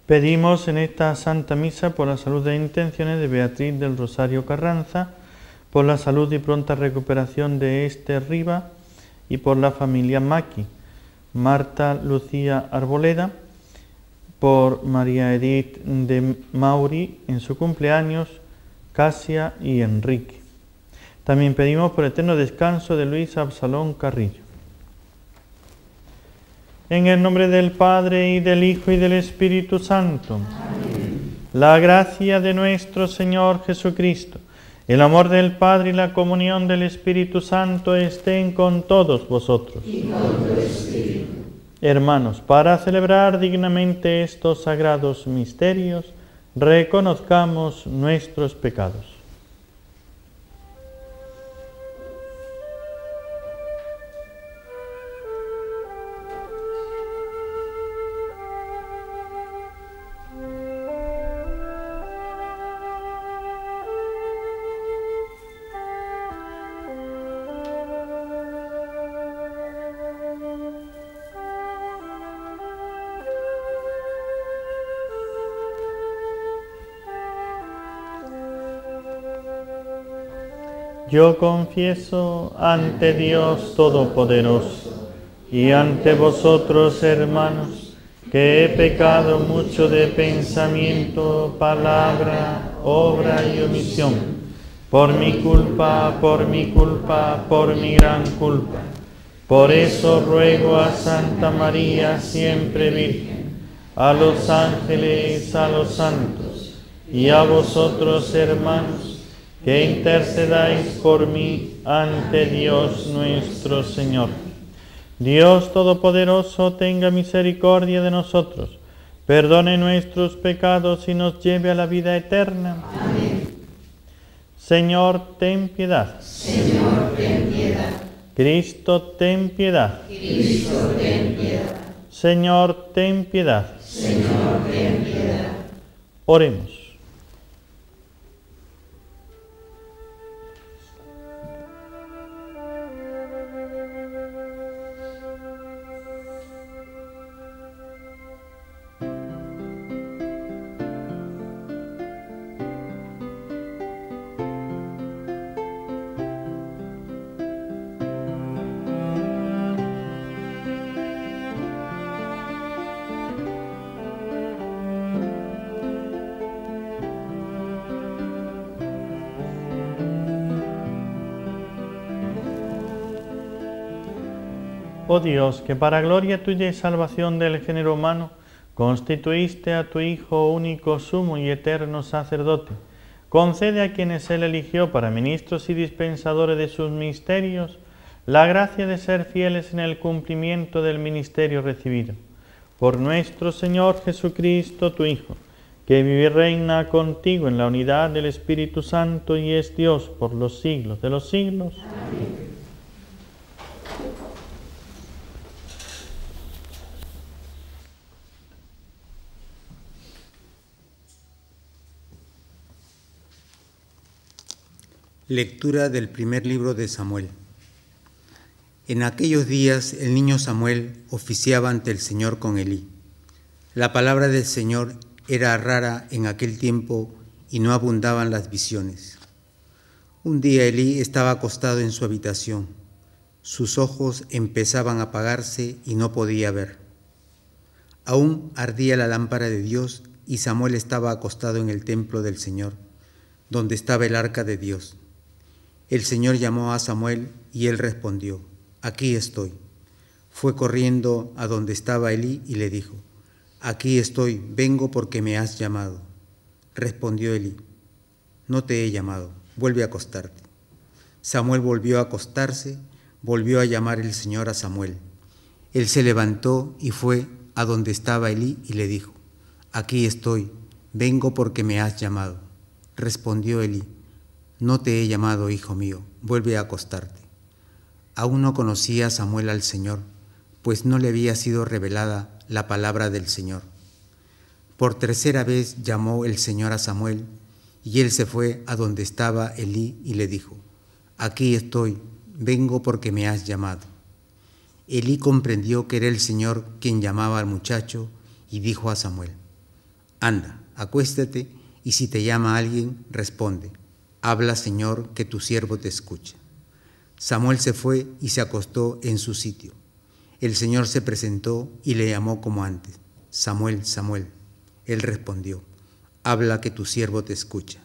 Pedimos en esta Santa Misa por la salud e intenciones de Beatriz del Rosario Carranza, por la salud y pronta recuperación de Esther Riva y por la familia Maki, Marta Lucía Arboleda, por María Edith de Mauri en su cumpleaños, Casia y Enrique. También pedimos por eterno descanso de Luis Absalón Carrillo. En el nombre del Padre, y del Hijo, y del Espíritu Santo. Amén. La gracia de nuestro Señor Jesucristo, el amor del Padre y la comunión del Espíritu Santo estén con todos vosotros. Y con tu espíritu. Hermanos, para celebrar dignamente estos sagrados misterios, reconozcamos nuestros pecados. Yo confieso ante Dios Todopoderoso y ante vosotros, hermanos, que he pecado mucho de pensamiento, palabra, obra y omisión, por mi culpa, por mi gran culpa. Por eso ruego a Santa María, siempre Virgen, a los ángeles, a los santos, y a vosotros, hermanos, que intercedáis por mí ante Dios nuestro Señor. Dios Todopoderoso tenga misericordia de nosotros, perdone nuestros pecados y nos lleve a la vida eterna. Amén. Señor, ten piedad. Señor, ten piedad. Cristo, ten piedad. Cristo, ten piedad. Señor, ten piedad. Señor, ten piedad. Oremos. Oh Dios, que para gloria tuya y salvación del género humano, constituiste a tu Hijo único, sumo y eterno sacerdote, concede a quienes Él eligió para ministros y dispensadores de sus misterios, la gracia de ser fieles en el cumplimiento del ministerio recibido. Por nuestro Señor Jesucristo, tu Hijo, que vive y reina contigo en la unidad del Espíritu Santo y es Dios por los siglos de los siglos. Amén. Lectura del primer libro de Samuel. En aquellos días el niño Samuel oficiaba ante el Señor con Elí. La palabra del Señor era rara en aquel tiempo y no abundaban las visiones. Un día Elí estaba acostado en su habitación. Sus ojos empezaban a apagarse y no podía ver. Aún ardía la lámpara de Dios y Samuel estaba acostado en el templo del Señor, donde estaba el arca de Dios. El Señor llamó a Samuel y él respondió: Aquí estoy. Fue corriendo a donde estaba Elí y le dijo: Aquí estoy, vengo porque me has llamado. Respondió Elí: No te he llamado, vuelve a acostarte. Samuel volvió a acostarse, volvió a llamar el Señor a Samuel. Él se levantó y fue a donde estaba Elí y le dijo: Aquí estoy, vengo porque me has llamado. Respondió Elí: No te he llamado, hijo mío, vuelve a acostarte. Aún no conocía Samuel al Señor, pues no le había sido revelada la palabra del Señor. Por tercera vez llamó el Señor a Samuel, y él se fue a donde estaba Elí y le dijo: Aquí estoy, vengo porque me has llamado. Elí comprendió que era el Señor quien llamaba al muchacho y dijo a Samuel: Anda, acuéstate, y si te llama alguien, responde, habla, Señor, que tu siervo te escucha. Samuel se fue y se acostó en su sitio. El Señor se presentó y le llamó como antes, Samuel, Samuel. Él respondió, habla, que tu siervo te escucha.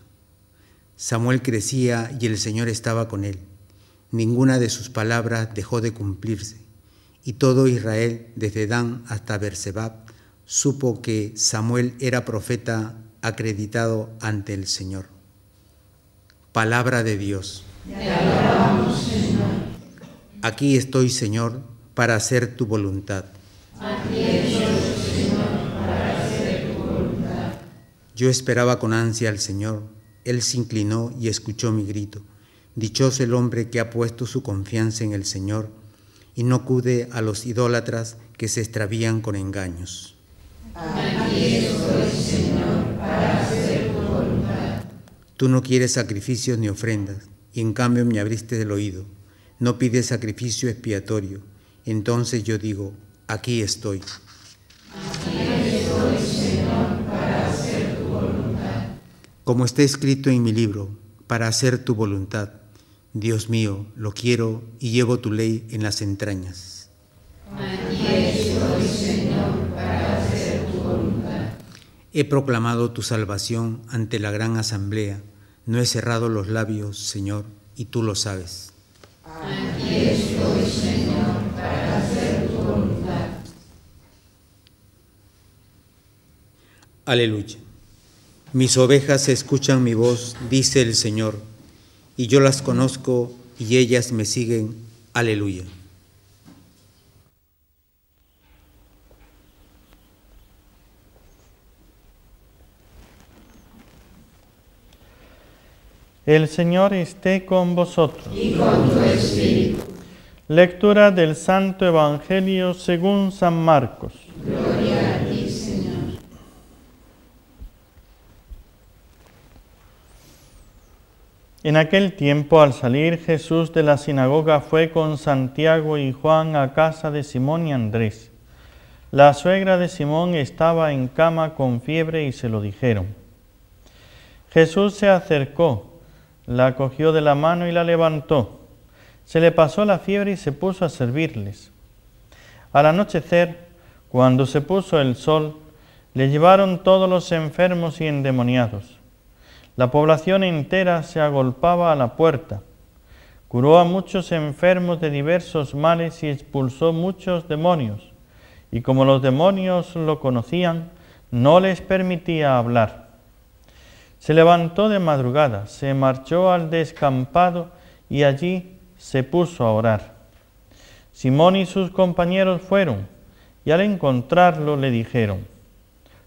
Samuel crecía y el Señor estaba con él. Ninguna de sus palabras dejó de cumplirse, y todo Israel, desde Dan hasta Berseba, supo que Samuel era profeta acreditado ante el Señor. Palabra de Dios. Te alabamos, Señor. Aquí estoy, Señor, para hacer tu voluntad. Aquí estoy, Señor, para hacer tu voluntad. Yo esperaba con ansia al Señor. Él se inclinó y escuchó mi grito. Dichoso el hombre que ha puesto su confianza en el Señor y no acude a los idólatras que se extravían con engaños. Aquí estoy, Señor, para hacer tu voluntad. Tú no quieres sacrificios ni ofrendas, y en cambio me abriste el oído. No pides sacrificio expiatorio. Entonces yo digo, aquí estoy. Aquí estoy, Señor, para hacer tu voluntad. Como está escrito en mi libro, para hacer tu voluntad. Dios mío, lo quiero y llevo tu ley en las entrañas. Aquí estoy, Señor, para hacer tu voluntad. He proclamado tu salvación ante la gran asamblea. No he cerrado los labios, Señor, y tú lo sabes. Aquí estoy, Señor, para hacer tu voluntad. Aleluya. Mis ovejas escuchan mi voz, dice el Señor, y yo las conozco y ellas me siguen. Aleluya. El Señor esté con vosotros. Y con tu espíritu. Lectura del Santo Evangelio según San Marcos. Gloria a ti, Señor. En aquel tiempo, al salir Jesús de la sinagoga, fue con Santiago y Juan a casa de Simón y Andrés. La suegra de Simón estaba en cama con fiebre y se lo dijeron. Jesús se acercó, la cogió de la mano y la levantó. Se le pasó la fiebre y se puso a servirles. Al anochecer, cuando se puso el sol, le llevaron todos los enfermos y endemoniados. La población entera se agolpaba a la puerta. Curó a muchos enfermos de diversos males y expulsó muchos demonios. Y como los demonios lo conocían, no les permitía hablar. Se levantó de madrugada, se marchó al descampado y allí se puso a orar. Simón y sus compañeros fueron y al encontrarlo le dijeron: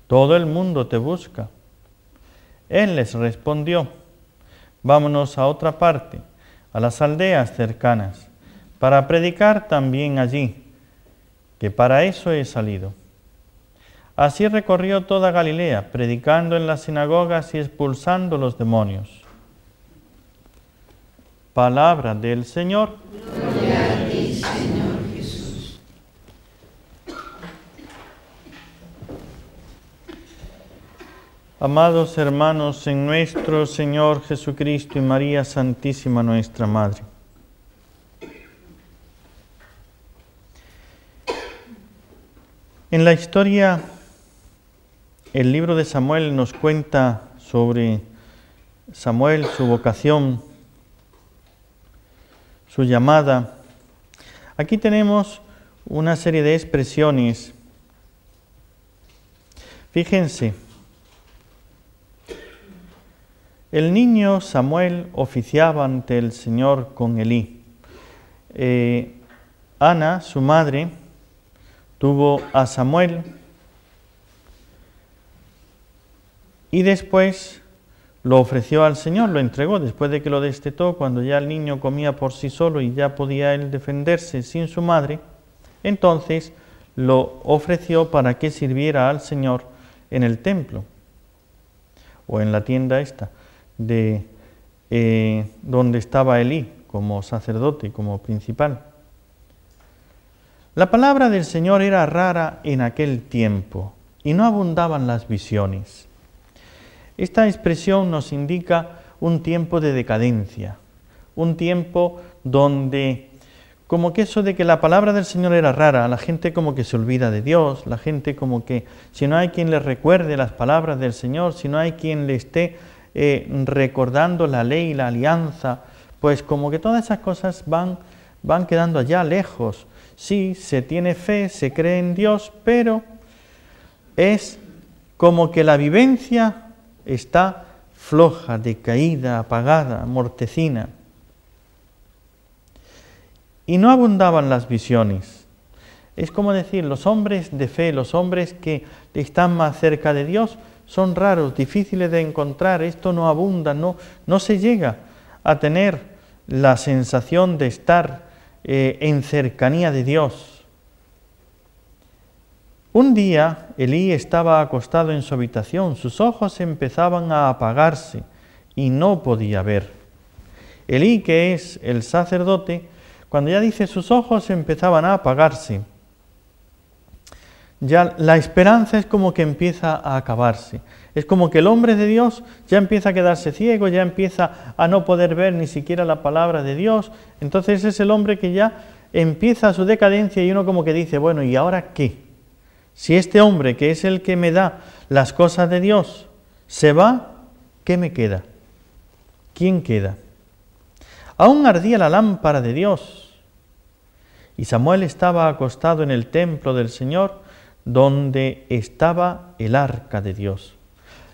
«Todo el mundo te busca». Él les respondió: «Vámonos a otra parte, a las aldeas cercanas, para predicar también allí, que para eso he salido». Así recorrió toda Galilea, predicando en las sinagogas y expulsando los demonios. Palabra del Señor. Gloria a ti, Señor Jesús. Amados hermanos, en nuestro Señor Jesucristo y María Santísima nuestra Madre. En la historia, el libro de Samuel nos cuenta sobre Samuel, su vocación, su llamada. Aquí tenemos una serie de expresiones. Fíjense, el niño Samuel oficiaba ante el Señor con Elí. Ana, su madre, tuvo a Samuel y después lo ofreció al Señor, lo entregó después de que lo destetó, cuando ya el niño comía por sí solo y ya podía él defenderse sin su madre. Entonces lo ofreció para que sirviera al Señor en el templo o en la tienda esta de donde estaba Elí como sacerdote, como principal. La palabra del Señor era rara en aquel tiempo. y no abundaban las visiones. Esta expresión nos indica un tiempo de decadencia, un tiempo donde como que eso de que la palabra del Señor era rara, la gente como que se olvida de Dios, la gente como que si no hay quien le recuerde las palabras del Señor, si no hay quien le esté recordando la ley, la alianza, pues como que todas esas cosas van quedando allá lejos. Sí, se tiene fe, se cree en Dios, pero es como que la vivencia está floja, decaída, apagada, mortecina. Y no abundaban las visiones. Es como decir, los hombres de fe, los hombres que están más cerca de Dios, son raros, difíciles de encontrar, esto no abunda, no se llega a tener la sensación de estar en cercanía de Dios. Un día Elí estaba acostado en su habitación, sus ojos empezaban a apagarse y no podía ver. Elí, que es el sacerdote, cuando ya dice sus ojos empezaban a apagarse, ya la esperanza es como que empieza a acabarse. Es como que el hombre de Dios ya empieza a quedarse ciego, ya empieza a no poder ver ni siquiera la palabra de Dios. Entonces es el hombre que ya empieza su decadencia y uno como que dice, bueno, ¿y ahora qué? Si este hombre, que es el que me da las cosas de Dios, se va, ¿qué me queda? ¿Quién queda? Aún ardía la lámpara de Dios, y Samuel estaba acostado en el templo del Señor, donde estaba el arca de Dios.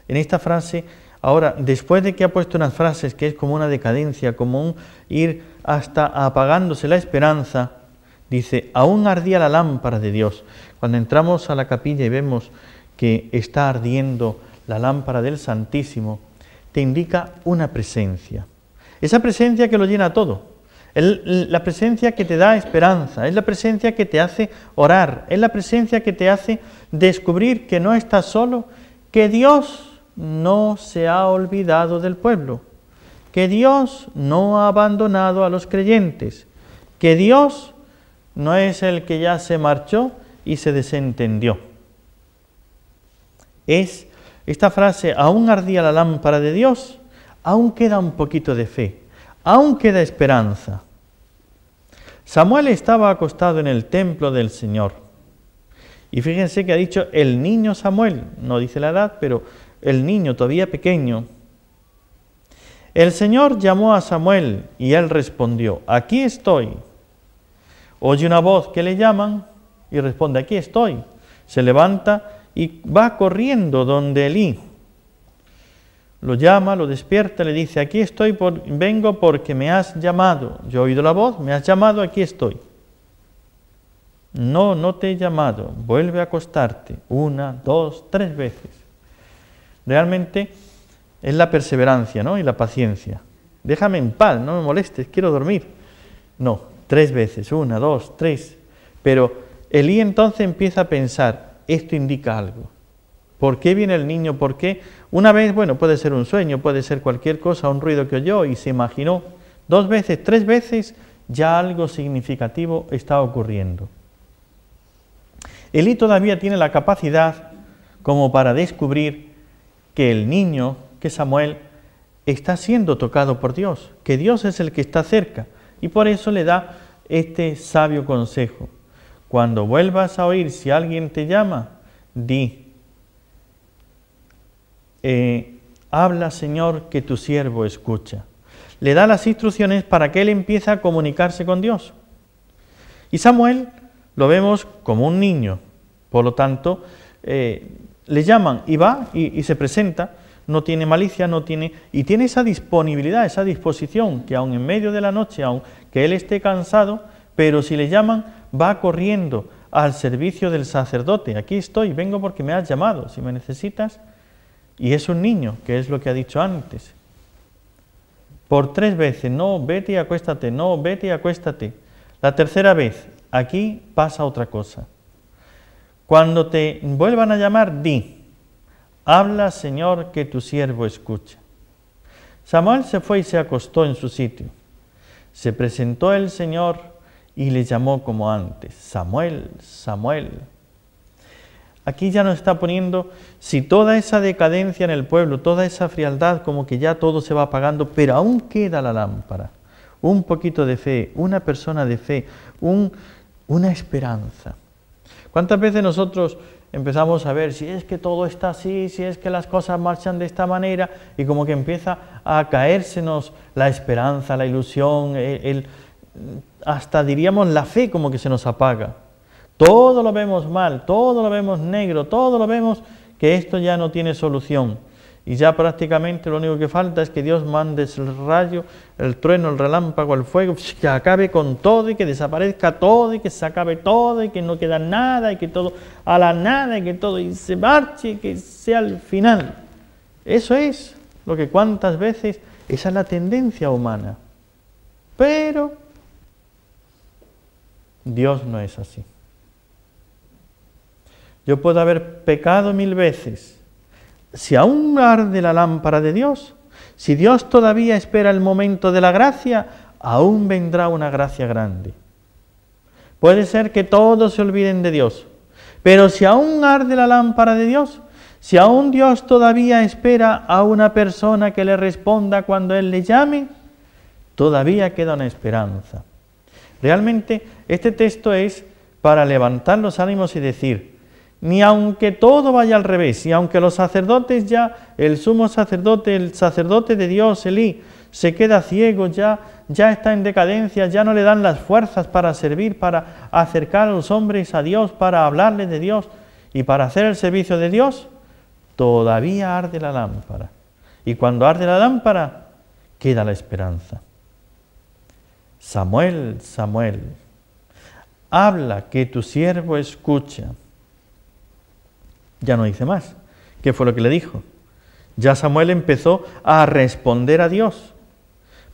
En esta frase, ahora, después de que ha puesto unas frases que es como una decadencia, como un ir hasta apagándose la esperanza, dice, aún ardía la lámpara de Dios. Cuando entramos a la capilla y vemos que está ardiendo la lámpara del Santísimo, te indica una presencia. Esa presencia que lo llena todo. La presencia que te da esperanza, es la presencia que te hace orar, es la presencia que te hace descubrir que no estás solo, que Dios no se ha olvidado del pueblo, que Dios no ha abandonado a los creyentes, que Dios no es el que ya se marchó y se desentendió. Es esta frase, aún ardía la lámpara de Dios, aún queda un poquito de fe, aún queda esperanza. Samuel estaba acostado en el templo del Señor. Y fíjense que ha dicho el niño Samuel, no dice la edad, pero el niño todavía pequeño. El Señor llamó a Samuel y él respondió, aquí estoy. Oye una voz que le llaman y responde, aquí estoy. Se levanta y va corriendo donde Elí. Lo llama, lo despierta, le dice, aquí estoy, vengo porque me has llamado. Yo he oído la voz, me has llamado, aquí estoy. No, no te he llamado, vuelve a acostarte 1, 2, 3 veces. Realmente es la perseverancia, ¿no? Y la paciencia. Déjame en paz, no me molestes, quiero dormir. No, 3 veces, 1, 2, 3. Pero Elí entonces empieza a pensar, esto indica algo. ¿Por qué viene el niño? ¿Por qué? Una vez, bueno, puede ser un sueño, puede ser cualquier cosa, un ruido que oyó y se imaginó. 2 veces, 3 veces, ya algo significativo está ocurriendo. Elí todavía tiene la capacidad como para descubrir que el niño, que Samuel, está siendo tocado por Dios, que Dios es el que está cerca, y por eso le da este sabio consejo. Cuando vuelvas a oír si alguien te llama, di, habla, Señor, que tu siervo escucha. Le da las instrucciones para que él empiece a comunicarse con Dios. Y Samuel lo vemos como un niño, por lo tanto, le llaman y va y se presenta, no tiene malicia, y tiene esa disponibilidad, esa disposición, que aun en medio de la noche, aunque él esté cansado, pero si le llaman, va corriendo al servicio del sacerdote. Aquí estoy, vengo porque me has llamado, si me necesitas. Y es un niño, que es lo que ha dicho antes. Por 3 veces, no, vete y acuéstate, no, vete y acuéstate. La tercera vez, aquí pasa otra cosa. Cuando te vuelvan a llamar, di, habla, Señor, que tu siervo escucha. Samuel se fue y se acostó en su sitio. Se presentó el Señor y le llamó como antes, Samuel, Samuel. Aquí ya nos está poniendo, si toda esa decadencia en el pueblo, toda esa frialdad, como que ya todo se va apagando, pero aún queda la lámpara, un poquito de fe, una persona de fe, una esperanza. ¿Cuántas veces nosotros empezamos a ver si es que todo está así, si es que las cosas marchan de esta manera, y como que empieza a caérsenos la esperanza, la ilusión, hasta diríamos la fe como que se nos apaga? Todo lo vemos mal, todo lo vemos negro, todo lo vemos que esto ya no tiene solución. Y ya prácticamente lo único que falta es que Dios mande el rayo, el trueno, el relámpago, el fuego, que acabe con todo y que desaparezca todo y que se acabe todo y que no queda nada y que todo a la nada y que todo y se marche y que sea el final. Eso es lo que cuántas veces, esa es la tendencia humana. Pero Dios no es así. Yo puedo haber pecado 1000 veces. Si aún arde la lámpara de Dios, si Dios todavía espera el momento de la gracia, aún vendrá una gracia grande. Puede ser que todos se olviden de Dios, pero si aún arde la lámpara de Dios, si aún Dios todavía espera a una persona que le responda cuando Él le llame, todavía queda una esperanza. Realmente este texto es para levantar los ánimos y decir, ni aunque todo vaya al revés, y aunque los sacerdotes ya, el sumo sacerdote, el sacerdote de Dios, Elí, se queda ciego, ya está en decadencia, ya no le dan las fuerzas para servir, para acercar a los hombres a Dios, para hablarles de Dios y para hacer el servicio de Dios, todavía arde la lámpara. Y cuando arde la lámpara, queda la esperanza. Samuel, Samuel, habla que tu siervo escucha. Ya no dice más. ¿Qué fue lo que le dijo? Ya Samuel empezó a responder a Dios.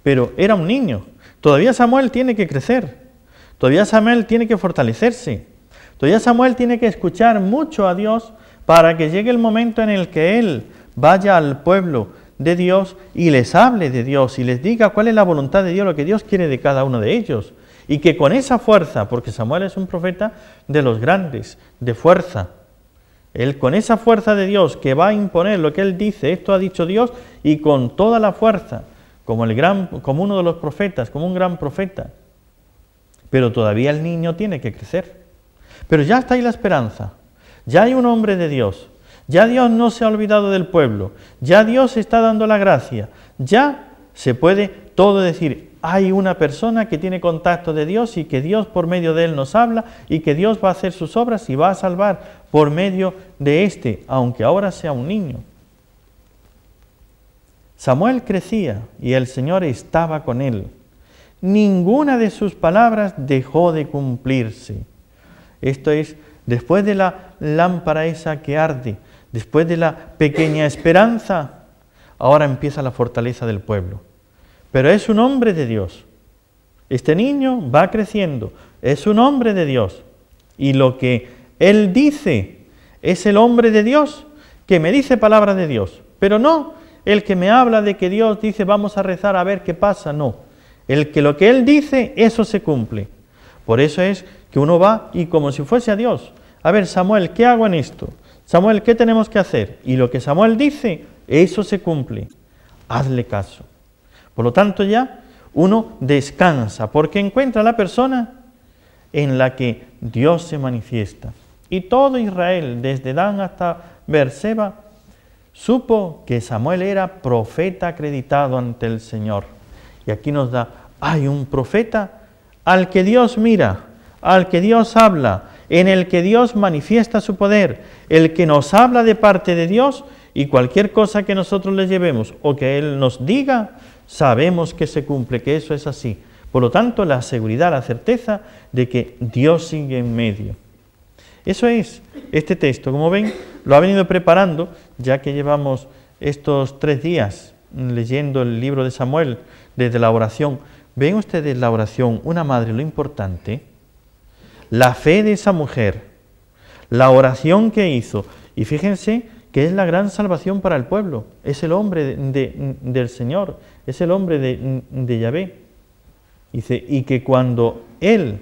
Pero era un niño. Todavía Samuel tiene que crecer. Todavía Samuel tiene que fortalecerse. Todavía Samuel tiene que escuchar mucho a Dios para que llegue el momento en el que él vaya al pueblo de Dios y les hable de Dios y les diga cuál es la voluntad de Dios, lo que Dios quiere de cada uno de ellos. Y que con esa fuerza, porque Samuel es un profeta de los grandes, de fuerza, él con esa fuerza de Dios que va a imponer lo que él dice, esto ha dicho Dios, y con toda la fuerza, como uno de los profetas, como un gran profeta. Pero todavía el niño tiene que crecer. Pero ya está ahí la esperanza. Ya hay un hombre de Dios. Ya Dios no se ha olvidado del pueblo. Ya Dios está dando la gracia. Ya se puede todo decir, hay una persona que tiene contacto de Dios y que Dios por medio de él nos habla y que Dios va a hacer sus obras y va a salvar por medio de este, aunque ahora sea un niño. Samuel crecía y el Señor estaba con él. Ninguna de sus palabras dejó de cumplirse. Esto es, después de la lámpara esa que arde, después de la pequeña esperanza, ahora empieza la fortaleza del pueblo. Pero es un hombre de Dios. Este niño va creciendo, es un hombre de Dios. Y lo que él dice es el hombre de Dios que me dice palabra de Dios. Pero no el que me habla de que Dios dice vamos a rezar a ver qué pasa, no. Lo que él dice, eso se cumple. Por eso es que uno va y como si fuese a Dios. A ver, Samuel, ¿qué hago en esto? Samuel, ¿qué tenemos que hacer? Y lo que Samuel dice, eso se cumple. Hazle caso. Por lo tanto ya uno descansa porque encuentra a la persona en la que Dios se manifiesta. Y todo Israel, desde Dan hasta Beerseba, supo que Samuel era profeta acreditado ante el Señor. Y aquí nos da, hay un profeta al que Dios mira, al que Dios habla, en el que Dios manifiesta su poder, el que nos habla de parte de Dios y cualquier cosa que nosotros le llevemos o que Él nos diga, sabemos que se cumple, que eso es así. Por lo tanto, la seguridad, la certeza de que Dios sigue en medio. Eso es este texto. Como ven, lo ha venido preparando, ya que llevamos estos 3 días leyendo el libro de Samuel desde la oración. Ven ustedes la oración, una madre, lo importante, la fe de esa mujer, la oración que hizo. Y fíjense que es la gran salvación para el pueblo. Es el hombre del Señor, es el hombre de Yahvé. Dice, y que cuando él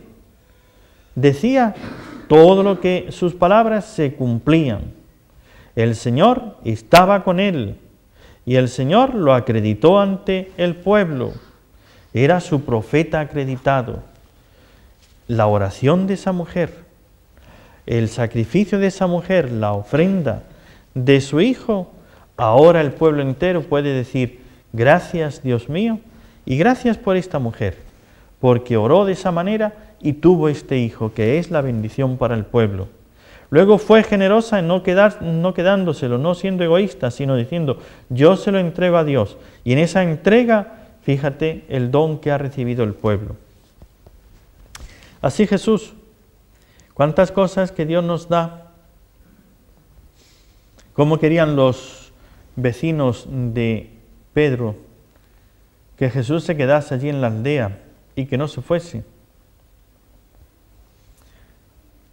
decía, todo lo que sus palabras se cumplían. El Señor estaba con él y el Señor lo acreditó ante el pueblo. Era su profeta acreditado. La oración de esa mujer, el sacrificio de esa mujer, la ofrenda de su hijo, ahora el pueblo entero puede decir: gracias, Dios mío, y gracias por esta mujer, porque oró de esa manera y tuvo este hijo, que es la bendición para el pueblo. Luego fue generosa en no quedándoselo, no siendo egoísta, sino diciendo: yo se lo entrego a Dios. Y en esa entrega, fíjate el don que ha recibido el pueblo. Así Jesús, cuántas cosas que Dios nos da. Cómo querían los vecinos de Pedro que Jesús se quedase allí en la aldea y que no se fuese.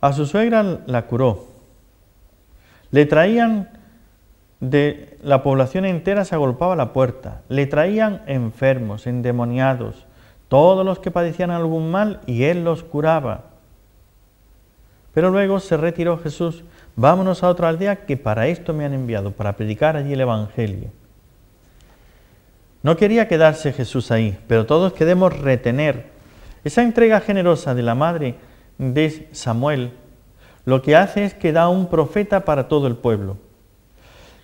A su suegra la curó. Le traían de la población entera, se agolpaba a la puerta. Le traían enfermos, endemoniados, todos los que padecían algún mal, y él los curaba. Pero luego se retiró Jesús: vámonos a otra aldea, que para esto me han enviado, para predicar allí el Evangelio. No quería quedarse Jesús ahí, pero todos queremos retener esa entrega generosa de la madre de Samuel. Lo que hace es que da un profeta para todo el pueblo.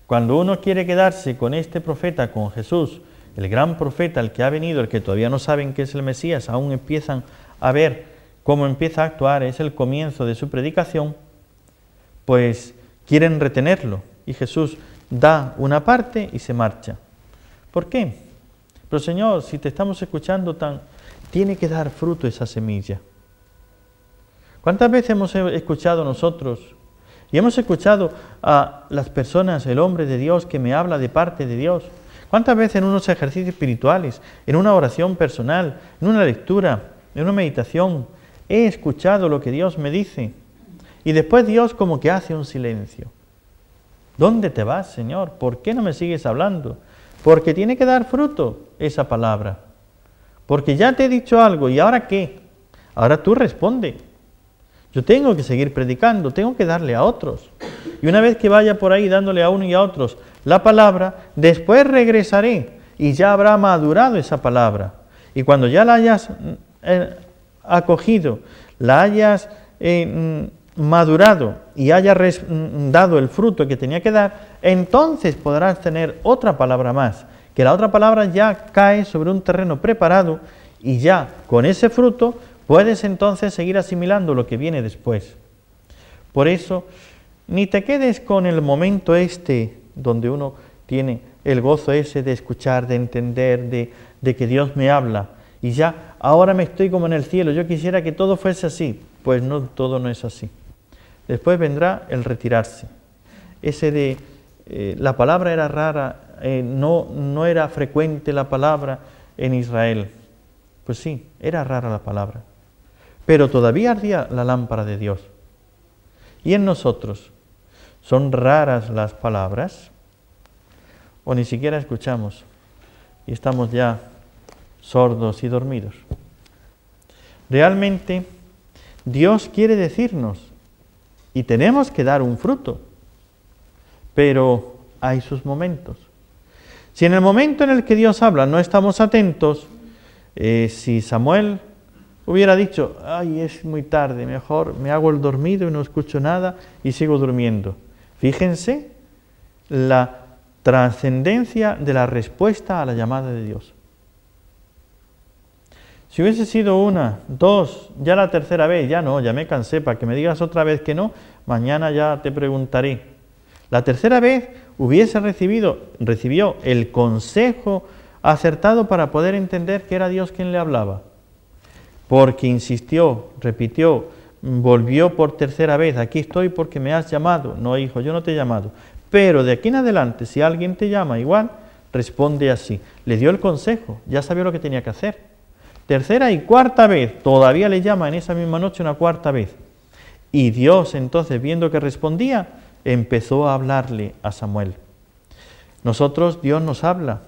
Cuando uno quiere quedarse con este profeta, con Jesús, el gran profeta, el que ha venido, el que todavía no saben que es el Mesías, aún empiezan a ver cómo empieza a actuar, es el comienzo de su predicación, pues quieren retenerlo. Y Jesús da una parte y se marcha. ¿Por qué? Pero Señor, si te estamos escuchando tiene que dar fruto esa semilla. ¿Cuántas veces hemos escuchado nosotros y hemos escuchado a las personas, el hombre de Dios que me habla de parte de Dios? ¿Cuántas veces en unos ejercicios espirituales, en una oración personal, en una lectura, en una meditación, he escuchado lo que Dios me dice? Y después Dios como que hace un silencio. ¿Dónde te vas, Señor? ¿Por qué no me sigues hablando? Porque tiene que dar fruto esa palabra. Porque ya te he dicho algo, ¿y ahora qué? Ahora tú responde. Yo tengo que seguir predicando, tengo que darle a otros. Y una vez que vaya por ahí dándole a uno y a otros la palabra, después regresaré y ya habrá madurado esa palabra. Y cuando ya la hayas acogido, la hayas madurado y hayas dado el fruto que tenía que dar, entonces podrás tener otra palabra más, que la otra palabra ya cae sobre un terreno preparado y ya con ese fruto puedes entonces seguir asimilando lo que viene después. Por eso, ni te quedes con el momento donde uno tiene el gozo ese de escuchar, de entender, de que Dios me habla. Y ya, ahora me estoy como en el cielo, yo quisiera que todo fuese así. Pues no, todo no es así. Después vendrá el retirarse. La palabra era rara, no era frecuente la palabra en Israel. Pues sí, era rara la palabra. Pero todavía ardía la lámpara de Dios. ¿Y en nosotros? ¿Son raras las palabras? ¿O ni siquiera escuchamos? Y estamos ya sordos y dormidos. Realmente, Dios quiere decirnos, y tenemos que dar un fruto, pero hay sus momentos. Si en el momento en el que Dios habla no estamos atentos, si Samuel hubiera dicho: ay, es muy tarde, mejor me hago el dormido y no escucho nada y sigo durmiendo. Fíjense la trascendencia de la respuesta a la llamada de Dios. Si hubiese sido una, dos, ya la tercera vez, ya no, ya me cansé, para que me digas otra vez que no, mañana ya te preguntaré. La tercera vez recibió el consejo acertado para poder entender que era Dios quien le hablaba. Porque insistió, repitió, volvió por tercera vez: aquí estoy porque me has llamado. No, hijo, yo no te he llamado. Pero de aquí en adelante, si alguien te llama igual, responde así. Le dio el consejo, ya sabía lo que tenía que hacer. Tercera y cuarta vez, todavía le llama en esa misma noche una cuarta vez. Y Dios entonces, viendo que respondía, empezó a hablarle a Samuel. Nosotros, Dios nos habla,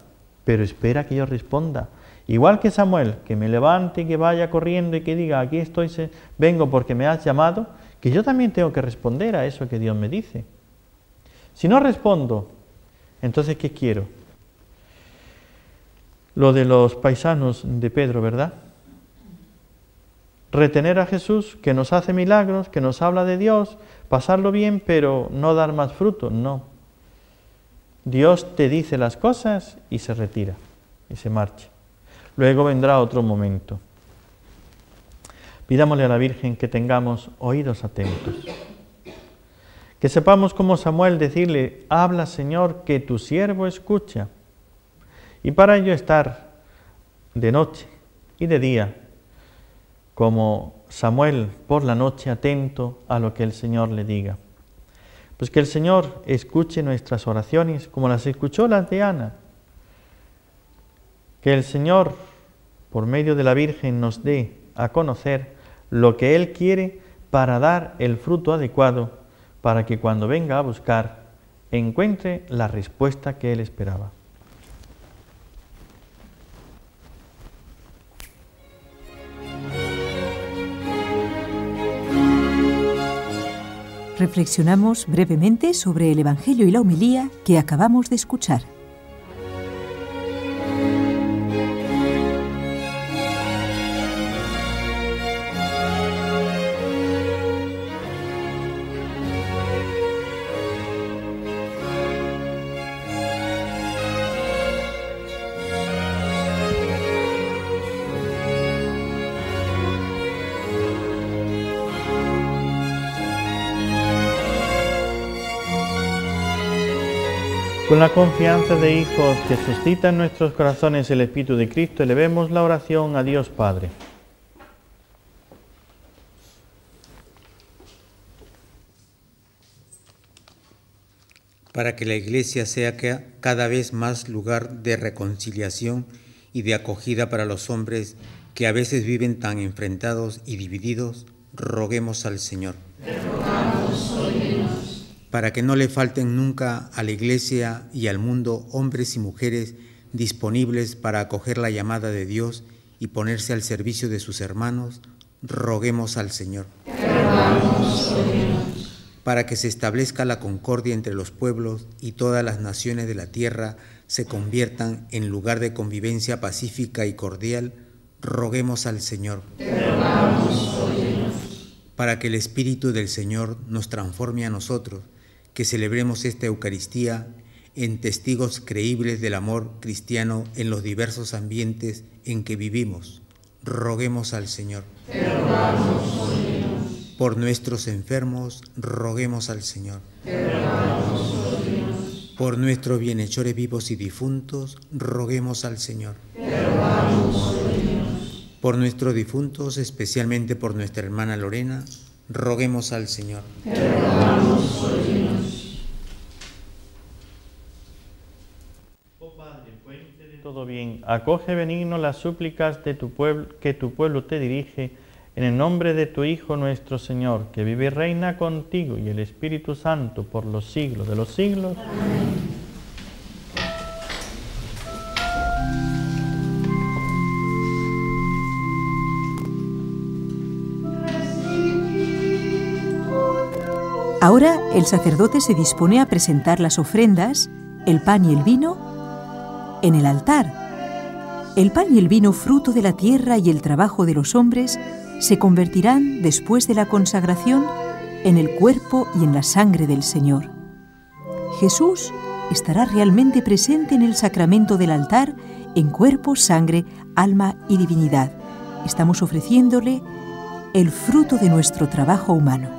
pero espera que yo responda. Igual que Samuel, que me levante y que vaya corriendo y que diga: aquí estoy, vengo porque me has llamado, que yo también tengo que responder a eso que Dios me dice. Si no respondo, entonces ¿qué quiero? Lo de los paisanos de Pedro, ¿verdad? Retener a Jesús, que nos hace milagros, que nos habla de Dios, pasarlo bien, pero no dar más fruto, no. Dios te dice las cosas y se retira, y se marcha. Luego vendrá otro momento. Pidámosle a la Virgen que tengamos oídos atentos. Que sepamos como Samuel decirle, habla Señor, que tu siervo escucha. Y para ello estar de noche y de día, como Samuel por la noche atento a lo que el Señor le diga. Pues que el Señor escuche nuestras oraciones como las escuchó las de Ana. Que el Señor, por medio de la Virgen, nos dé a conocer lo que Él quiere para dar el fruto adecuado, para que cuando venga a buscar, encuentre la respuesta que Él esperaba. Reflexionamos brevemente sobre el Evangelio y la homilía que acabamos de escuchar. Con la confianza de hijos que suscita en nuestros corazones el Espíritu de Cristo, elevemos la oración a Dios Padre. Para que la Iglesia sea cada vez más lugar de reconciliación y de acogida para los hombres que a veces viven tan enfrentados y divididos, roguemos al Señor. Te rogamos, óyenos. Para que no le falten nunca a la Iglesia y al mundo hombres y mujeres disponibles para acoger la llamada de Dios y ponerse al servicio de sus hermanos, roguemos al Señor. Te rogamos, óyenos. Para que se establezca la concordia entre los pueblos y todas las naciones de la tierra se conviertan en lugar de convivencia pacífica y cordial, roguemos al Señor. Te rogamos, óyenos. Para que el Espíritu del Señor nos transforme a nosotros, que celebremos esta Eucaristía en testigos creíbles del amor cristiano en los diversos ambientes en que vivimos. Roguemos al Señor. Te rogamos, óyenos. Por nuestros enfermos, roguemos al Señor. Te rogamos, óyenos. Por nuestros bienhechores vivos y difuntos, roguemos al Señor. Te rogamos, óyenos. Por nuestros difuntos, especialmente por nuestra hermana Lorena, roguemos al Señor. Te rogamos, óyenos. Oh Padre, fuente de todo bien, acoge benigno las súplicas de tu pueblo, que tu pueblo te dirige, en el nombre de tu Hijo nuestro Señor, que vive y reina contigo y el Espíritu Santo por los siglos de los siglos. Amén. Ahora el sacerdote se dispone a presentar las ofrendas, el pan y el vino, en el altar. El pan y el vino, fruto de la tierra y el trabajo de los hombres, se convertirán, después de la consagración, en el cuerpo y en la sangre del Señor. Jesús estará realmente presente en el sacramento del altar, en cuerpo, sangre, alma y divinidad. Estamos ofreciéndole el fruto de nuestro trabajo humano.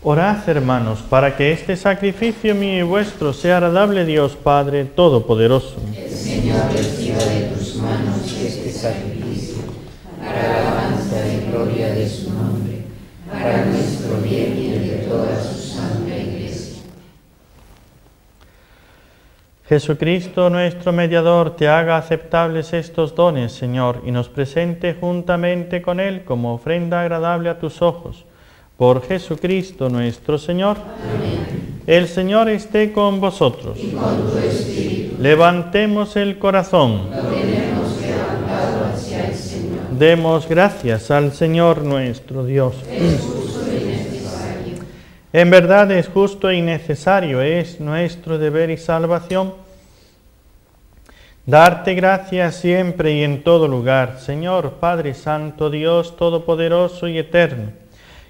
Orad, hermanos, para que este sacrificio mío y vuestro sea agradable a Dios Padre Todopoderoso. El Señor reciba de tus manos este sacrificio, para alabanza y gloria de su nombre, para nuestro bien y el de toda su santa Iglesia. Jesucristo, nuestro mediador, te haga aceptables estos dones, Señor, y nos presente juntamente con Él como ofrenda agradable a tus ojos. Por Jesucristo nuestro Señor. Amén. El Señor esté con vosotros. Y con tu espíritu. Levantemos el corazón. Lo tenemos levantado hacia el Señor. Demos gracias al Señor nuestro Dios. Es justo y necesario. En verdad es justo y necesario, es nuestro deber y salvación. Darte gracias siempre y en todo lugar, Señor Padre Santo, Dios Todopoderoso y Eterno,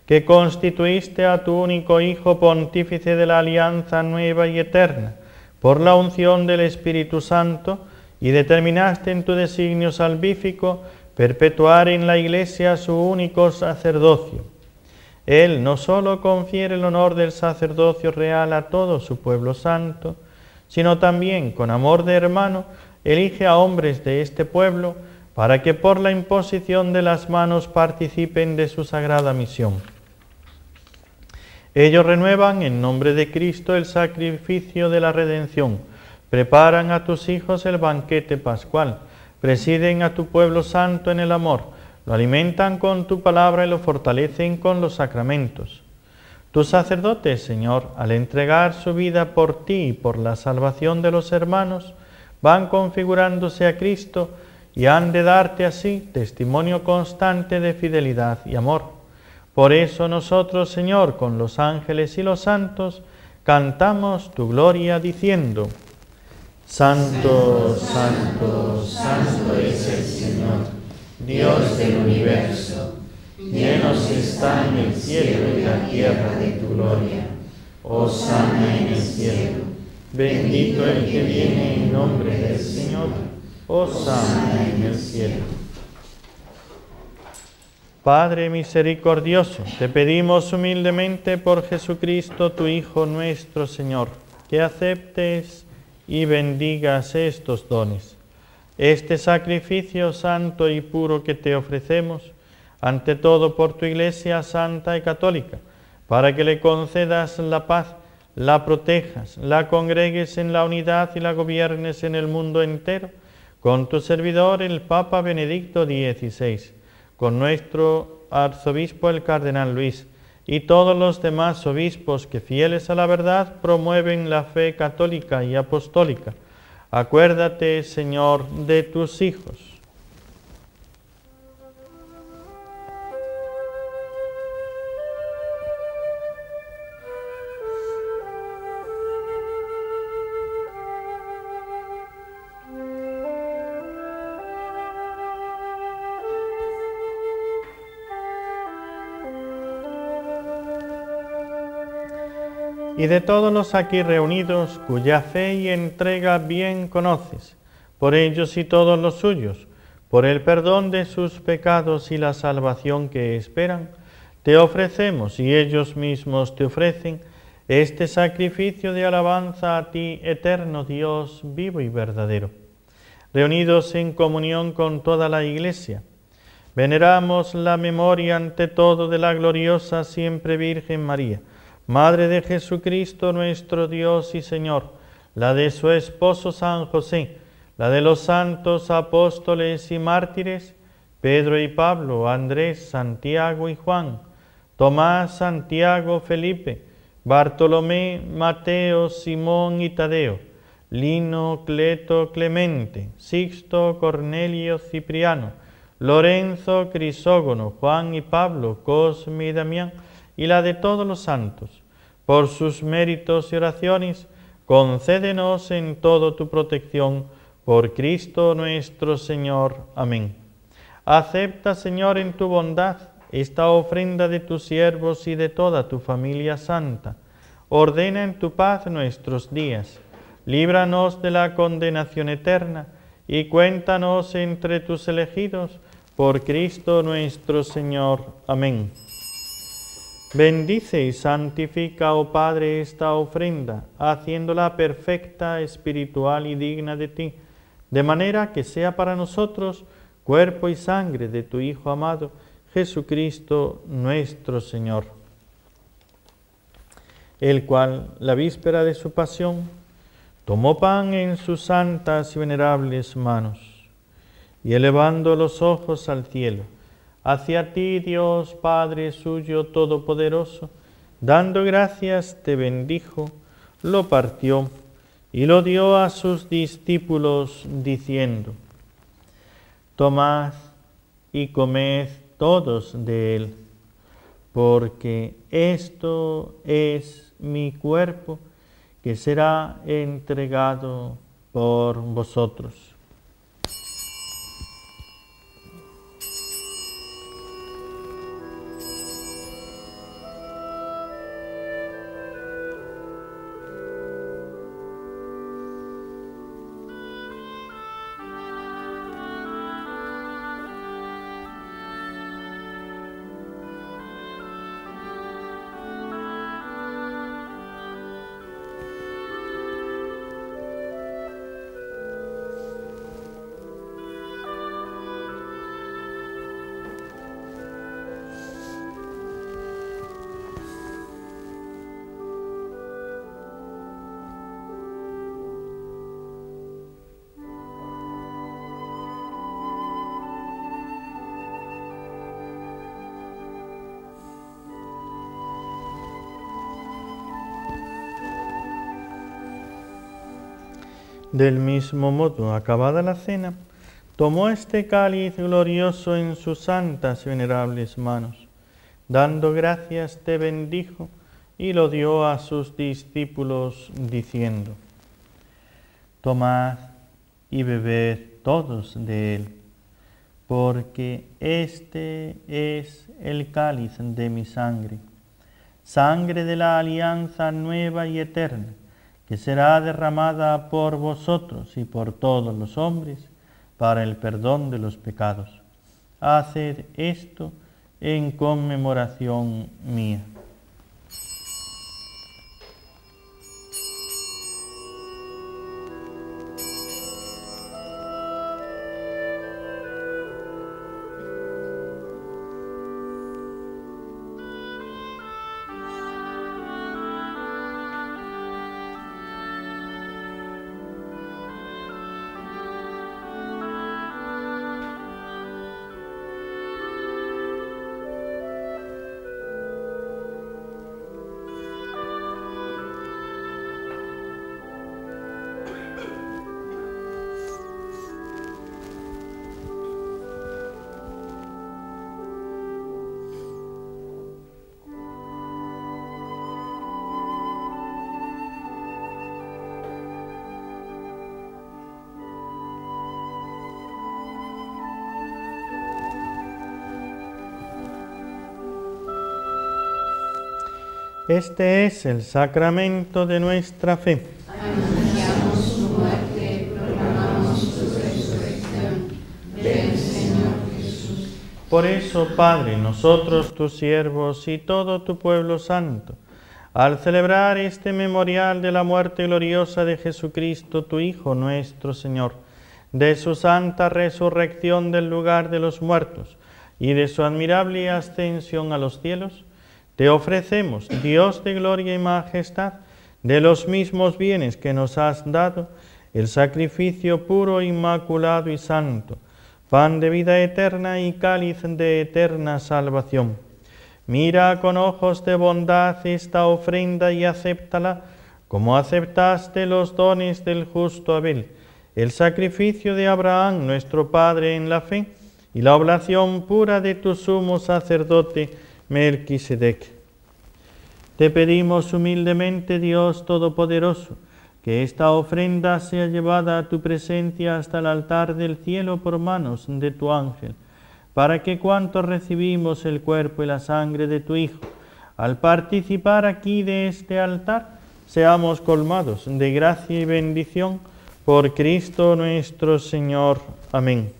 que constituiste a tu único Hijo pontífice de la alianza nueva y eterna, por la unción del Espíritu Santo, y determinaste en tu designio salvífico perpetuar en la Iglesia su único sacerdocio. Él no sólo confiere el honor del sacerdocio real a todo su pueblo santo, sino también, con amor de hermano, elige a hombres de este pueblo para que por la imposición de las manos participen de su sagrada misión. Ellos renuevan en nombre de Cristo el sacrificio de la redención, preparan a tus hijos el banquete pascual, presiden a tu pueblo santo en el amor, lo alimentan con tu palabra y lo fortalecen con los sacramentos. Tus sacerdotes, Señor, al entregar su vida por ti y por la salvación de los hermanos, van configurándose a Cristo y han de darte así testimonio constante de fidelidad y amor. Por eso nosotros, Señor, con los ángeles y los santos, cantamos tu gloria diciendo: Santo, santo, santo es el Señor, Dios del universo. Llenos están el cielo y la tierra de tu gloria. Hosana en el cielo. Bendito el que viene en nombre del Señor. Hosana en el cielo. Padre misericordioso, te pedimos humildemente por Jesucristo, tu Hijo nuestro Señor, que aceptes y bendigas estos dones. Este sacrificio santo y puro que te ofrecemos, ante todo por tu Iglesia santa y católica, para que le concedas la paz, la protejas, la congregues en la unidad y la gobiernes en el mundo entero, con tu servidor el Papa Benedicto XVI, con nuestro arzobispo el cardenal Luis, y todos los demás obispos que fieles a la verdad promueven la fe católica y apostólica. Acuérdate, Señor, de tus hijos. Y de todos los aquí reunidos, cuya fe y entrega bien conoces, por ellos y todos los suyos, por el perdón de sus pecados y la salvación que esperan, te ofrecemos y ellos mismos te ofrecen este sacrificio de alabanza a ti, eterno Dios, vivo y verdadero. Reunidos en comunión con toda la Iglesia, veneramos la memoria ante todo de la gloriosa siempre Virgen María, Madre de Jesucristo nuestro Dios y Señor, la de su esposo San José, la de los santos apóstoles y mártires, Pedro y Pablo, Andrés, Santiago y Juan, Tomás, Santiago, Felipe, Bartolomé, Mateo, Simón y Tadeo, Lino, Cleto, Clemente, Sixto, Cornelio, Cipriano, Lorenzo, Crisógono, Juan y Pablo, Cosme y Damián, y la de todos los santos. Por sus méritos y oraciones, concédenos en todo tu protección, por Cristo nuestro Señor. Amén. Acepta, Señor, en tu bondad esta ofrenda de tus siervos y de toda tu familia santa. Ordena en tu paz nuestros días. Líbranos de la condenación eterna y cuéntanos entre tus elegidos, por Cristo nuestro Señor. Amén. Bendice y santifica, oh Padre, esta ofrenda, haciéndola perfecta, espiritual y digna de ti, de manera que sea para nosotros cuerpo y sangre de tu Hijo amado, Jesucristo nuestro Señor, el cual, la víspera de su pasión, tomó pan en sus santas y venerables manos, y elevando los ojos al cielo, hacia ti, Dios Padre suyo todopoderoso, dando gracias te bendijo, lo partió y lo dio a sus discípulos diciendo: Tomad y comed todos de él, porque esto es mi cuerpo que será entregado por vosotros. Del mismo modo, acabada la cena, tomó este cáliz glorioso en sus santas y venerables manos. Dando gracias te bendijo y lo dio a sus discípulos diciendo: Tomad y bebed todos de él, porque este es el cáliz de mi sangre, sangre de la alianza nueva y eterna, que será derramada por vosotros y por todos los hombres para el perdón de los pecados. Haced esto en conmemoración mía. Este es el sacramento de nuestra fe. Anunciamos su muerte, proclamamos su resurrección. Ven, Señor Jesús. Por eso, Padre, nosotros, tus siervos y todo tu pueblo santo, al celebrar este memorial de la muerte gloriosa de Jesucristo, tu Hijo nuestro Señor, de su santa resurrección del lugar de los muertos y de su admirable ascensión a los cielos, te ofrecemos, Dios de gloria y majestad, de los mismos bienes que nos has dado, el sacrificio puro, inmaculado y santo, pan de vida eterna y cáliz de eterna salvación. Mira con ojos de bondad esta ofrenda y acéptala, como aceptaste los dones del justo Abel, el sacrificio de Abraham, nuestro Padre en la fe, y la oblación pura de tu sumo sacerdote, Melquisedec. Te pedimos humildemente, Dios Todopoderoso, que esta ofrenda sea llevada a tu presencia hasta el altar del cielo por manos de tu ángel, para que cuantos recibimos el cuerpo y la sangre de tu Hijo, al participar aquí de este altar, seamos colmados de gracia y bendición por Cristo nuestro Señor. Amén.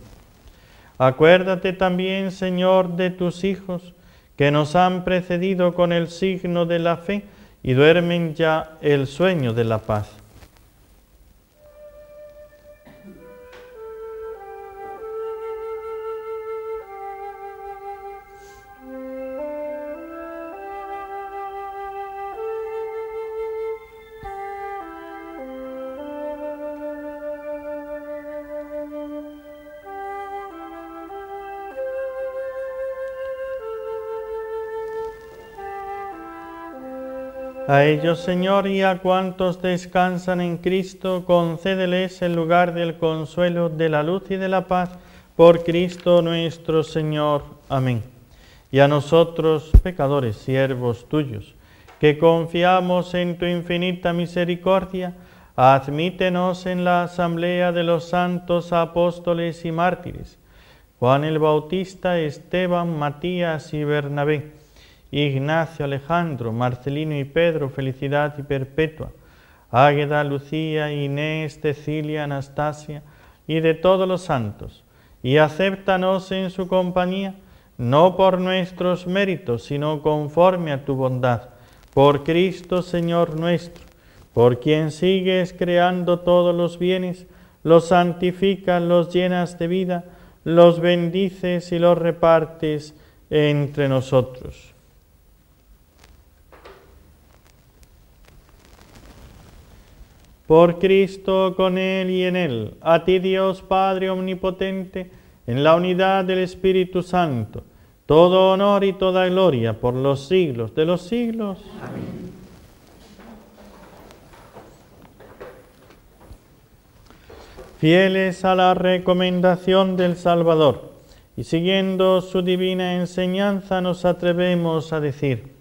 Acuérdate también, Señor, de tus hijos, que nos han precedido con el signo de la fe y duermen ya el sueño de la paz. A ellos, Señor, y a cuantos descansan en Cristo, concédeles el lugar del consuelo, de la luz y de la paz, por Cristo nuestro Señor. Amén. Y a nosotros, pecadores, siervos tuyos, que confiamos en tu infinita misericordia, admítenos en la asamblea de los santos apóstoles y mártires, Juan el Bautista, Esteban, Matías y Bernabé, Ignacio, Alejandro, Marcelino y Pedro, felicidad y perpetua, Águeda, Lucía, Inés, Cecilia, Anastasia y de todos los santos, y acéptanos en su compañía, no por nuestros méritos, sino conforme a tu bondad, por Cristo Señor nuestro, por quien sigues creando todos los bienes, los santificas, los llenas de vida, los bendices y los repartes entre nosotros. Por Cristo, con Él y en Él, a ti Dios Padre Omnipotente, en la unidad del Espíritu Santo, todo honor y toda gloria por los siglos de los siglos. Amén. Fieles a la recomendación del Salvador y siguiendo su divina enseñanza, nos atrevemos a decir: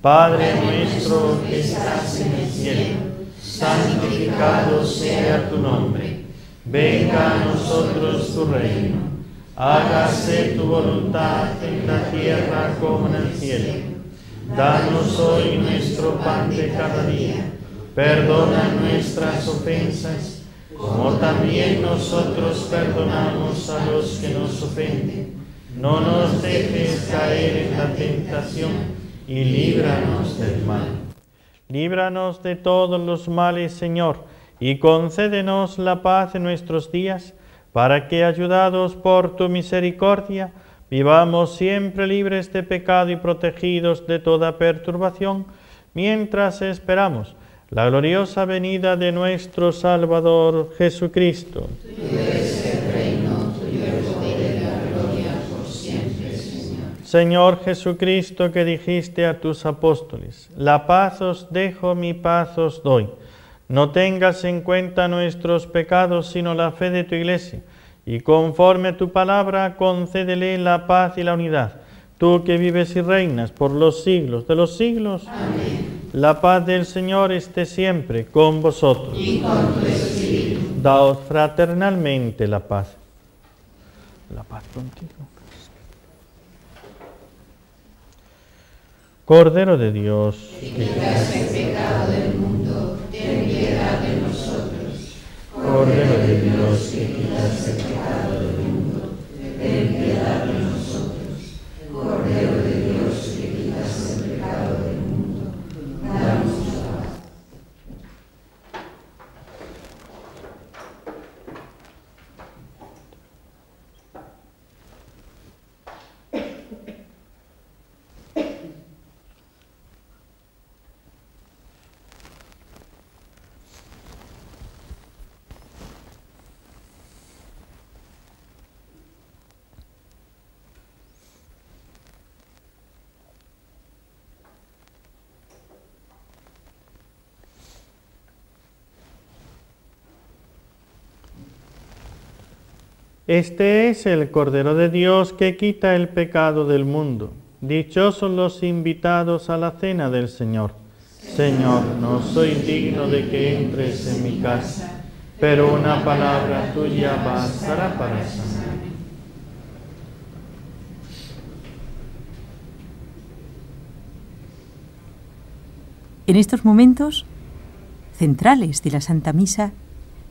Padre nuestro que estás en el cielo, santificado sea tu nombre, venga a nosotros tu reino, hágase tu voluntad en la tierra como en el cielo. Danos hoy nuestro pan de cada día, perdona nuestras ofensas, como también nosotros perdonamos a los que nos ofenden. No nos dejes caer en la tentación y líbranos del mal. Líbranos de todos los males, Señor, y concédenos la paz en nuestros días, para que, ayudados por tu misericordia, vivamos siempre libres de pecado y protegidos de toda perturbación, mientras esperamos la gloriosa venida de nuestro Salvador Jesucristo. Tuyo es el reino, tuyo el poder y la gloria por siempre, Señor. Señor Jesucristo, que dijiste a tus apóstoles: la paz os dejo, mi paz os doy. No tengas en cuenta nuestros pecados, sino la fe de tu Iglesia, y conforme a tu palabra, concédele la paz y la unidad. Tú que vives y reinas por los siglos de los siglos. Amén. La paz del Señor esté siempre con vosotros. Y con tu espíritu. Daos fraternalmente la paz. La paz contigo. Cordero de Dios, que quitas el pecado del mundo, ten piedad de nosotros. Cordero de Dios, que quitas el pecado del mundo, ten piedad de nosotros. Cordero de Dios, que quitas el pecado del mundo, danos la paz. Este es el Cordero de Dios que quita el pecado del mundo. Dichosos los invitados a la cena del Señor. Señor, no soy digno de que entres en mi casa, pero una palabra tuya bastará para sanarme. En estos momentos centrales de la Santa Misa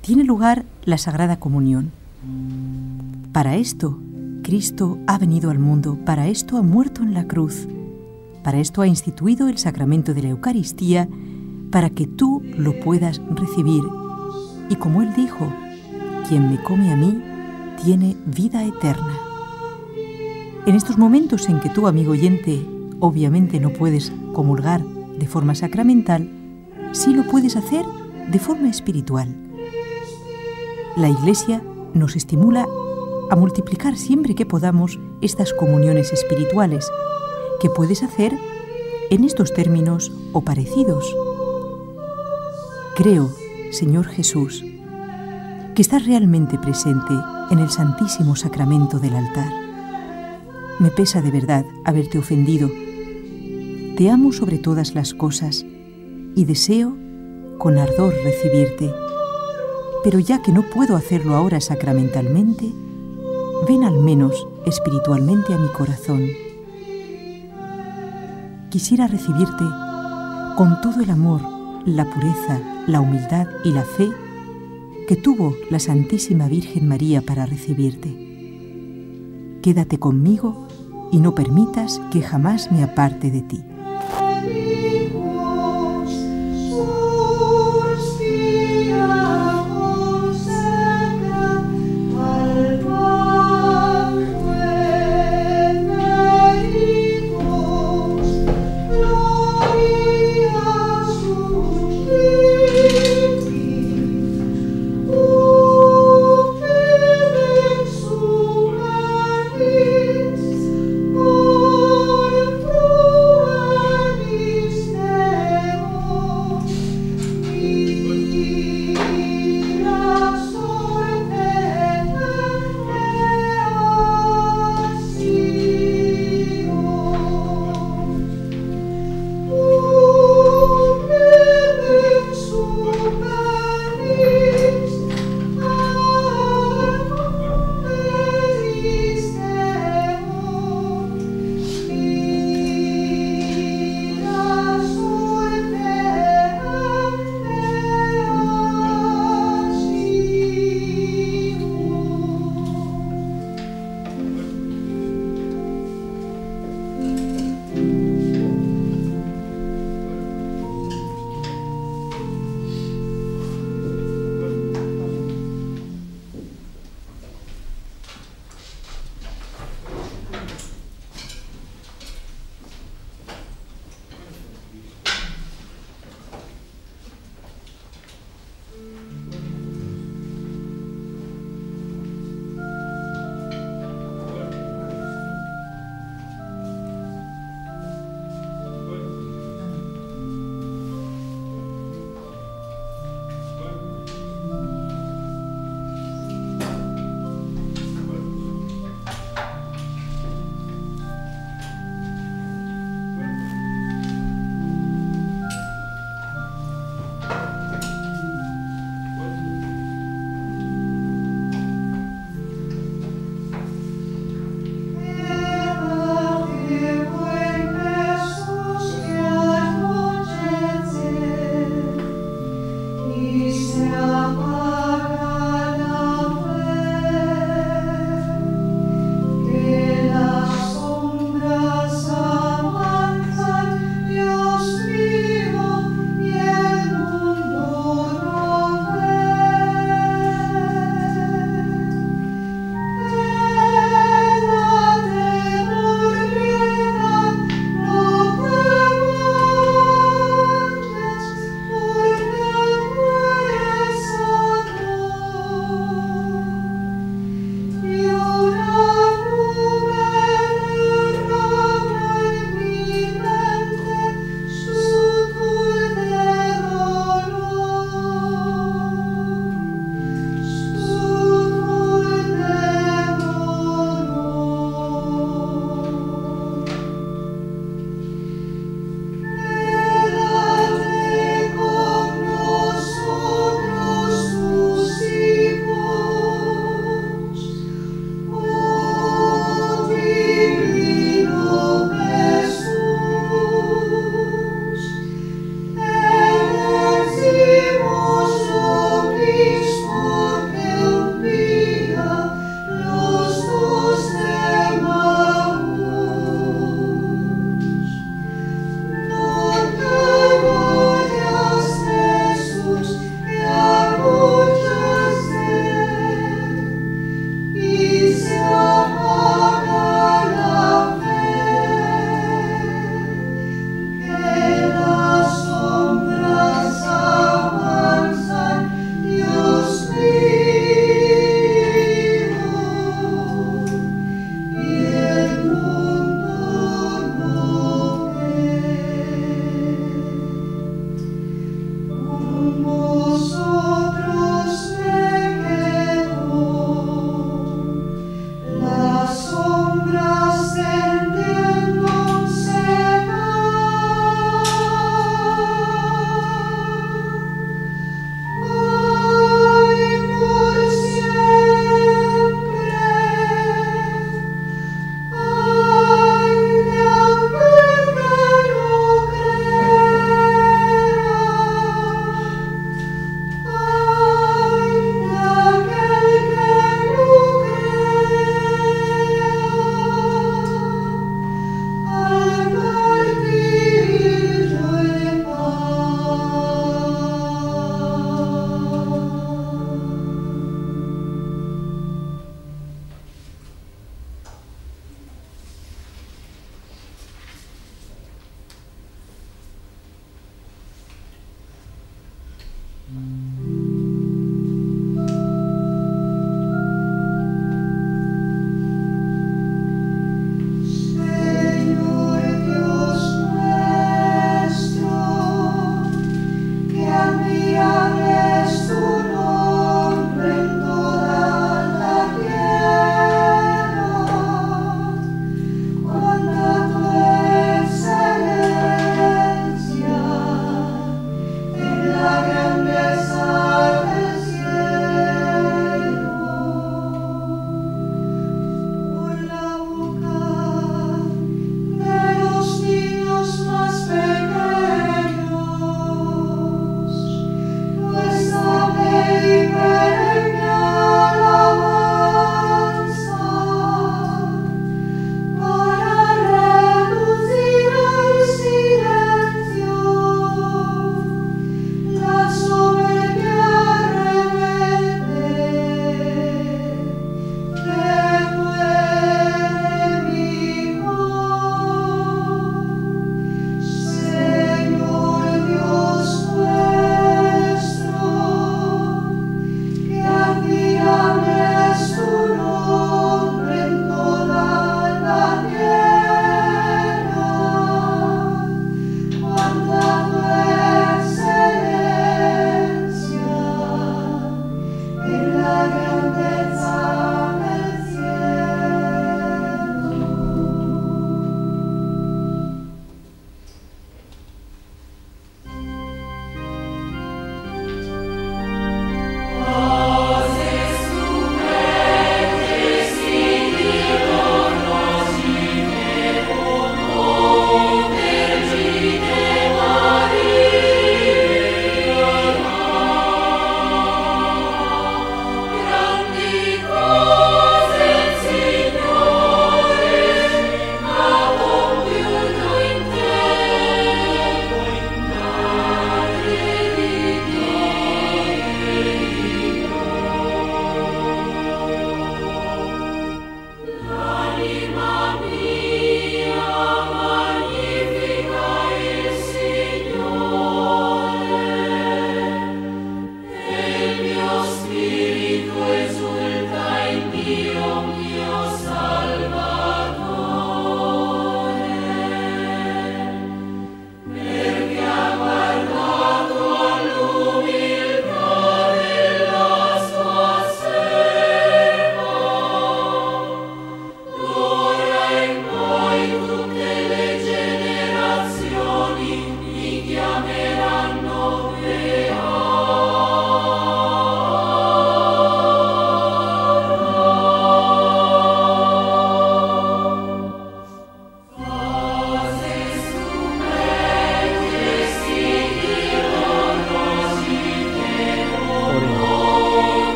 tiene lugar la Sagrada Comunión. Para esto, Cristo ha venido al mundo, para esto ha muerto en la cruz, para esto ha instituido el sacramento de la Eucaristía, para que tú lo puedas recibir. Y como Él dijo, quien me come a mí, tiene vida eterna. En estos momentos en que tú, amigo oyente, obviamente no puedes comulgar de forma sacramental, sí lo puedes hacer de forma espiritual. La Iglesia nos estimula a multiplicar siempre que podamos estas comuniones espirituales, que puedes hacer en estos términos o parecidos. Creo, Señor Jesús, que estás realmente presente en el Santísimo Sacramento del altar. Me pesa de verdad haberte ofendido. Te amo sobre todas las cosas y deseo con ardor recibirte. Pero ya que no puedo hacerlo ahora sacramentalmente, ven al menos espiritualmente a mi corazón. Quisiera recibirte con todo el amor, la pureza, la humildad y la fe que tuvo la Santísima Virgen María para recibirte. Quédate conmigo y no permitas que jamás me aparte de ti.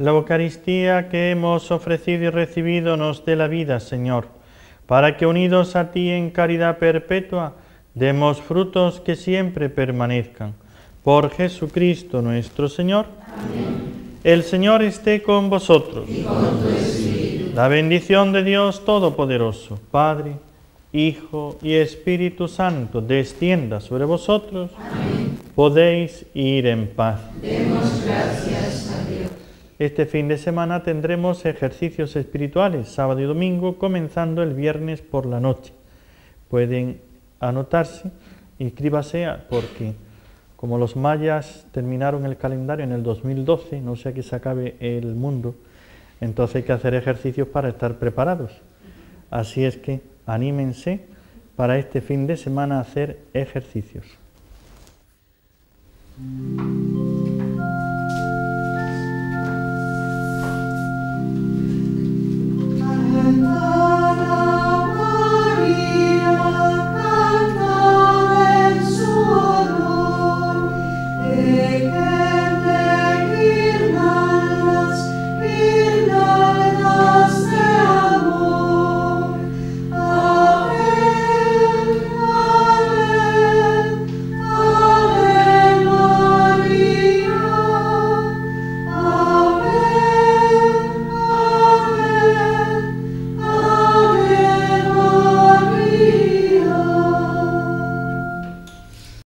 La Eucaristía que hemos ofrecido y recibido nos dé la vida, Señor, para que unidos a ti en caridad perpetua, demos frutos que siempre permanezcan. Por Jesucristo nuestro Señor. Amén. El Señor esté con vosotros. Y con tu espíritu. La bendición de Dios Todopoderoso, Padre, Hijo y Espíritu Santo, descienda sobre vosotros. Amén. Podéis ir en paz. Demos gracias a Dios. Este fin de semana tendremos ejercicios espirituales, sábado y domingo, comenzando el viernes por la noche. Pueden anotarse, inscríbase, porque como los mayas terminaron el calendario en el 2012, no sea que se acabe el mundo, entonces hay que hacer ejercicios para estar preparados. Así es que anímense para este fin de semana a hacer ejercicios.